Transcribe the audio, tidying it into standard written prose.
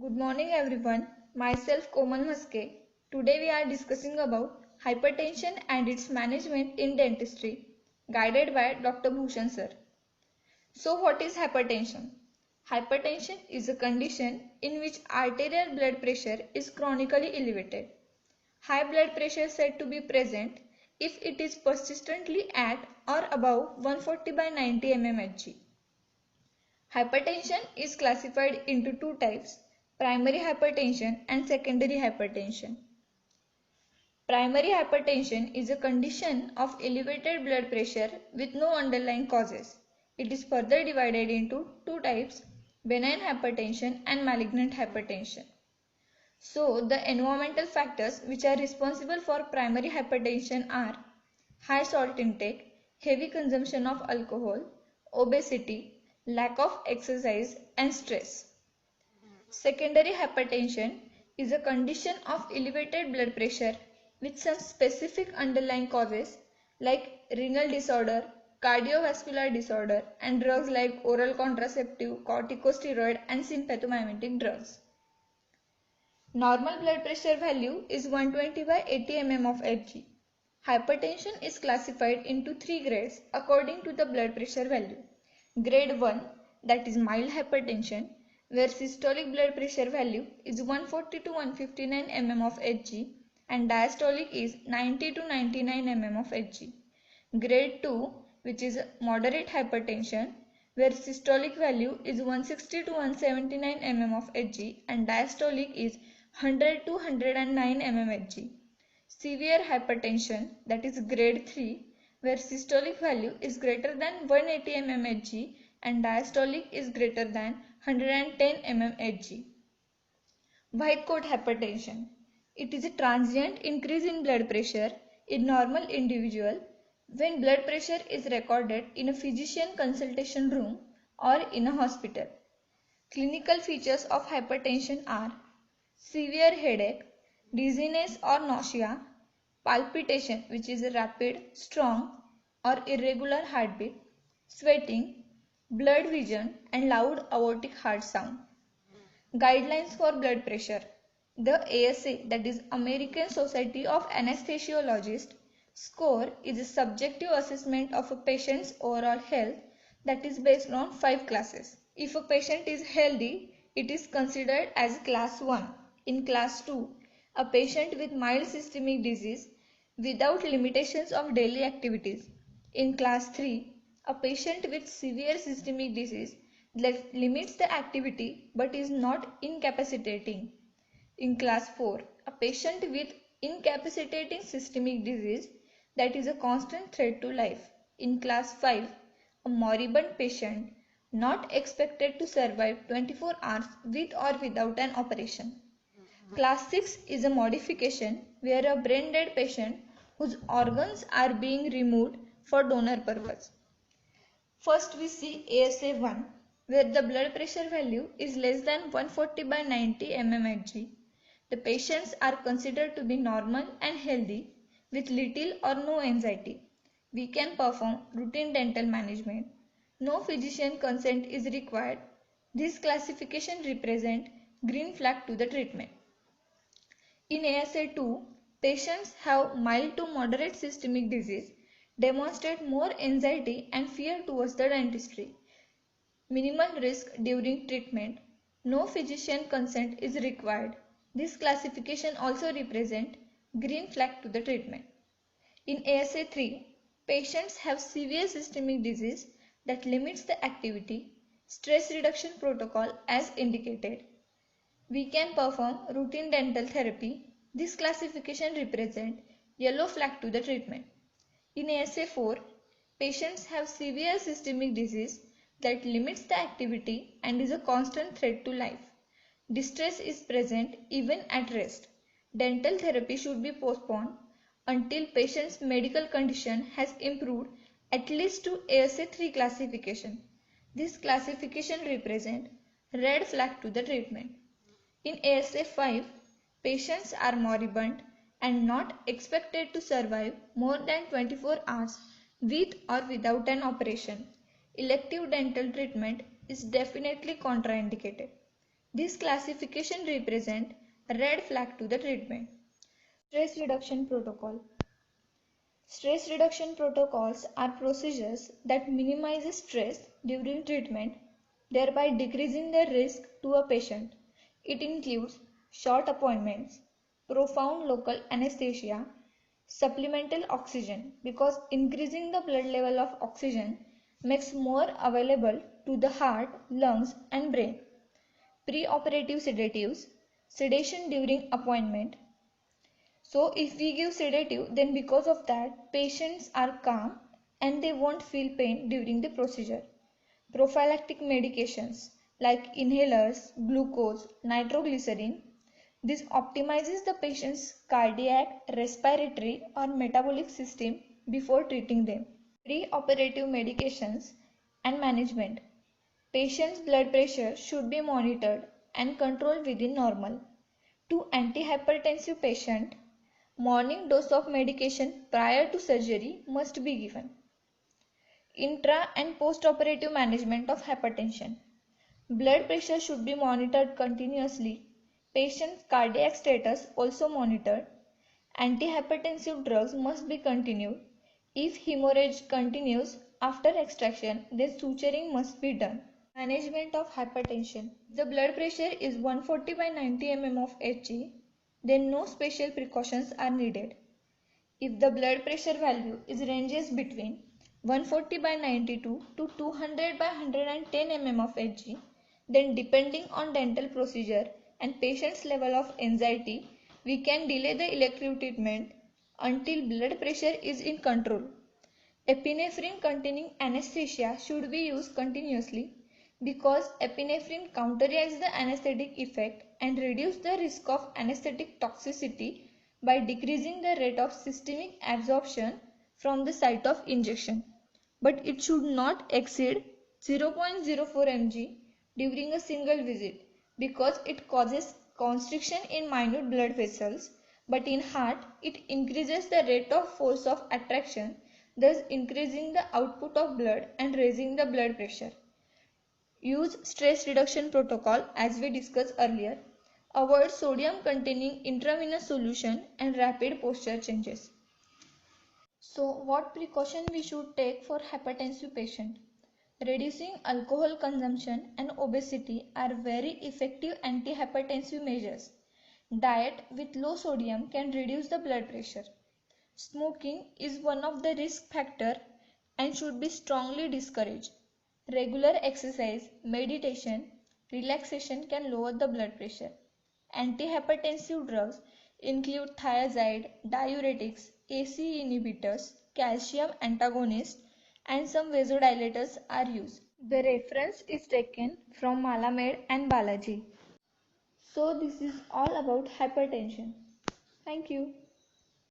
Good morning everyone. Myself Komal Maske. Today we are discussing about hypertension and its management in dentistry, guided by Dr. Bhushan sir. So what is hypertension? Hypertension is a condition in which arterial blood pressure is chronically elevated. High blood pressure is said to be present if it is persistently at or above 140 by 90 mmHg. Hypertension is classified into two types, primary hypertension and secondary hypertension. Primary hypertension is a condition of elevated blood pressure with no underlying causes. It is further divided into two types, benign hypertension and malignant hypertension. So, the environmental factors which are responsible for primary hypertension are high salt intake, heavy consumption of alcohol, obesity, lack of exercise and stress. Secondary hypertension is a condition of elevated blood pressure with some specific underlying causes like renal disorder, cardiovascular disorder and drugs like oral contraceptive, corticosteroid and sympathomimetic drugs. Normal blood pressure value is 120 by 80 mm of Hg. Hypertension is classified into three grades according to the blood pressure value. Grade 1, that is mild hypertension, where systolic blood pressure value is 140 to 159 mm of Hg and diastolic is 90 to 99 mm of Hg. Grade 2, which is moderate hypertension, where systolic value is 160 to 179 mm of Hg and diastolic is 100 to 109 mm Hg. Severe hypertension, that is grade 3, where systolic value is greater than 180 mm Hg and diastolic is greater than 110 mm Hg. White coat hypertension. It is a transient increase in blood pressure in normal individual when blood pressure is recorded in a physician consultation room or in a hospital. Clinical features of hypertension are severe headache, dizziness or nausea, palpitation which is a rapid, strong or irregular heartbeat, sweating, blurred vision and loud aortic heart sound. Guidelines for blood pressure. The ASA, that is American Society of Anesthesiologists, score is a subjective assessment of a patient's overall health that is based on 5 classes. If a patient is healthy, it is considered as class 1. In class 2, a patient with mild systemic disease without limitations of daily activities. In class 3, a patient with severe systemic disease that limits the activity but is not incapacitating. In class 4, a patient with incapacitating systemic disease that is a constant threat to life. In class 5, a moribund patient not expected to survive 24 hours with or without an operation. Class 6 is a modification where a brain dead patient whose organs are being removed for donor purpose. First we see ASA1 where the blood pressure value is less than 140 by 90 mmHg. The patients are considered to be normal and healthy with little or no anxiety. We can perform routine dental management. No physician consent is required. This classification represents green flag to the treatment. In ASA2, patients have mild to moderate systemic disease, demonstrate more anxiety and fear towards the dentistry. Minimal risk during treatment. No physician consent is required. This classification also represents green flag to the treatment. In ASA3, patients have severe systemic disease that limits the activity, stress reduction protocol as indicated. We can perform routine dental therapy. This classification represents yellow flag to the treatment. In ASA4, patients have severe systemic disease that limits the activity and is a constant threat to life. Distress is present even at rest. Dental therapy should be postponed until patient's medical condition has improved at least to ASA3 classification. This classification represents red flag to the treatment. In ASA5, patients are moribund and not expected to survive more than 24 hours with or without an operation. Elective dental treatment is definitely contraindicated. This classification represents a red flag to the treatment. Stress reduction protocol. Stress reduction protocols are procedures that minimize stress during treatment, thereby decreasing the risk to a patient. It includes short appointments, profound local anesthesia, supplemental oxygen, because increasing the blood level of oxygen makes more available to the heart, lungs and brain. Preoperative sedatives, sedation during appointment. So if we give sedative, then because of that patients are calm and they won't feel pain during the procedure. Prophylactic medications like inhalers, glucose, nitroglycerin. This optimizes the patient's cardiac, respiratory or metabolic system before treating them. Pre-operative medications and management. Patient's blood pressure should be monitored and controlled within normal. To antihypertensive patient, morning dose of medication prior to surgery must be given. Intra and post-operative management of hypertension. Blood pressure should be monitored continuously. Patient's cardiac status also monitored. Antihypertensive drugs must be continued. If hemorrhage continues after extraction, then suturing must be done. Management of hypertension. The blood pressure is 140 by 90 mm of Hg, then no special precautions are needed. If the blood pressure value is ranges between 140 by 92 to 200 by 110 mm of Hg, then depending on dental procedure and patient's level of anxiety, we can delay the elective treatment until blood pressure is in control. Epinephrine containing anesthesia should be used continuously because epinephrine counteracts the anesthetic effect and reduces the risk of anesthetic toxicity by decreasing the rate of systemic absorption from the site of injection. But it should not exceed 0.04 mg during a single visit because it causes constriction in minute blood vessels, but in heart it increases the rate of force of attraction, thus increasing the output of blood and raising the blood pressure. Use stress reduction protocol as we discussed earlier. Avoid sodium containing intravenous solution and rapid posture changes. So what precaution we should take for hypertensive patient? Reducing alcohol consumption and obesity are very effective antihypertensive measures. Diet with low sodium can reduce the blood pressure. Smoking is one of the risk factor and should be strongly discouraged. Regular exercise, meditation, relaxation can lower the blood pressure. Antihypertensive drugs include thiazide, diuretics, ACE inhibitors, calcium antagonists, and some vasodilators are used. The reference is taken from Malamed and Balaji. So this is all about hypertension. Thank you.